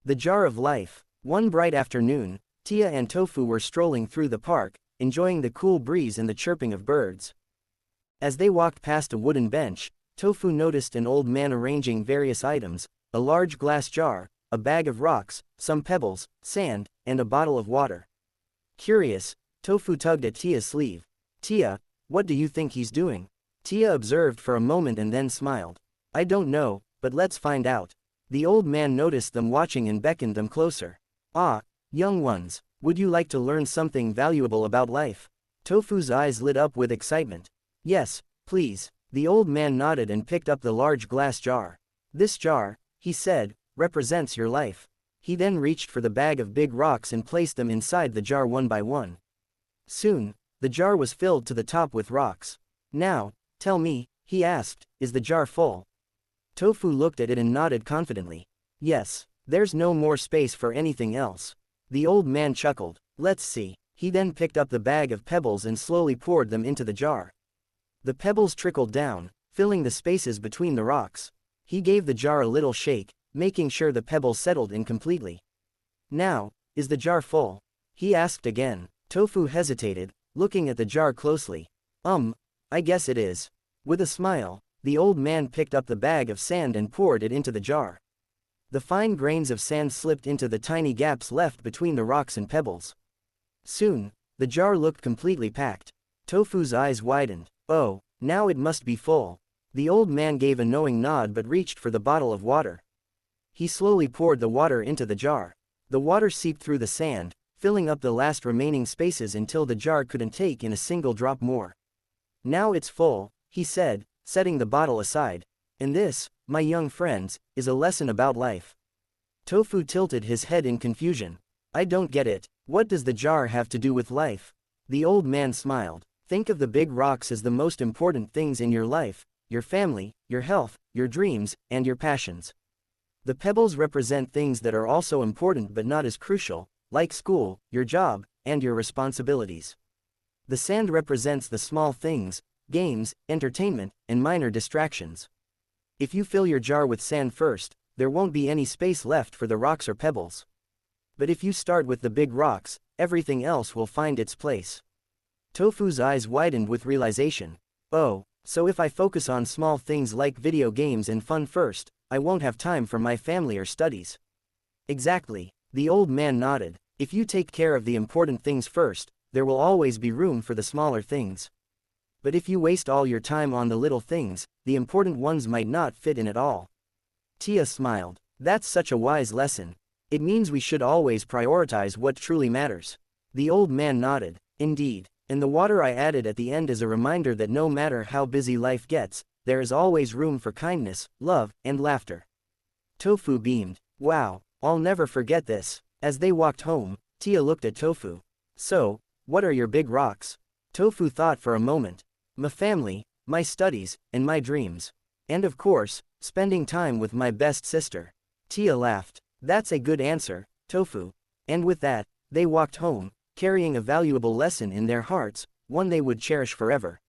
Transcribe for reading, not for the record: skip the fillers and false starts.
The Jar of Life. One bright afternoon, Tia and Tofu were strolling through the park, enjoying the cool breeze and the chirping of birds. As they walked past a wooden bench, Tofu noticed an old man arranging various items: a large glass jar, a bag of rocks, some pebbles, sand, and a bottle of water. Curious, Tofu tugged at Tia's sleeve. "Tia, what do you think he's doing?" Tia observed for a moment and then smiled. "I don't know, but let's find out." The old man noticed them watching and beckoned them closer. "Ah, young ones, would you like to learn something valuable about life?" Tofu's eyes lit up with excitement. "Yes, please." The old man nodded and picked up the large glass jar. "This jar," he said, "represents your life." He then reached for the bag of big rocks and placed them inside the jar one by one. Soon, the jar was filled to the top with rocks. "Now, tell me," he asked, "is the jar full?" Tofu looked at it and nodded confidently. "Yes, there's no more space for anything else." The old man chuckled. "Let's see." He then picked up the bag of pebbles and slowly poured them into the jar. The pebbles trickled down, filling the spaces between the rocks. He gave the jar a little shake, making sure the pebbles settled in completely. "Now, is the jar full?" he asked again. Tofu hesitated, looking at the jar closely. I guess it is." With a smile, the old man picked up the bag of sand and poured it into the jar. The fine grains of sand slipped into the tiny gaps left between the rocks and pebbles. Soon, the jar looked completely packed. Tofu's eyes widened. "Oh, now it must be full." The old man gave a knowing nod but reached for the bottle of water. He slowly poured the water into the jar. The water seeped through the sand, filling up the last remaining spaces until the jar couldn't take in a single drop more. "Now it's full," he said, setting the bottle aside. "And this, my young friends, is a lesson about life." Tofu tilted his head in confusion. "I don't get it. What does the jar have to do with life?" The old man smiled. "Think of the big rocks as the most important things in your life: your family, your health, your dreams, and your passions. The pebbles represent things that are also important but not as crucial, like school, your job, and your responsibilities. The sand represents the small things: games, entertainment, and minor distractions. If you fill your jar with sand first, there won't be any space left for the rocks or pebbles. But if you start with the big rocks, everything else will find its place." Tofu's eyes widened with realization. "Oh, so if I focus on small things like video games and fun first, I won't have time for my family or studies." "Exactly." The old man nodded. "If you take care of the important things first, there will always be room for the smaller things. But if you waste all your time on the little things, the important ones might not fit in at all." Tia smiled. "That's such a wise lesson. It means we should always prioritize what truly matters." The old man nodded. "Indeed. And the water I added at the end is a reminder that no matter how busy life gets, there is always room for kindness, love, and laughter." Tofu beamed. "Wow, I'll never forget this." As they walked home, Tia looked at Tofu. "So, what are your big rocks?" Tofu thought for a moment. "My family, my studies, and my dreams. And of course, spending time with my best sister." Tia laughed. "That's a good answer, Tofu." And with that, they walked home, carrying a valuable lesson in their hearts, one they would cherish forever.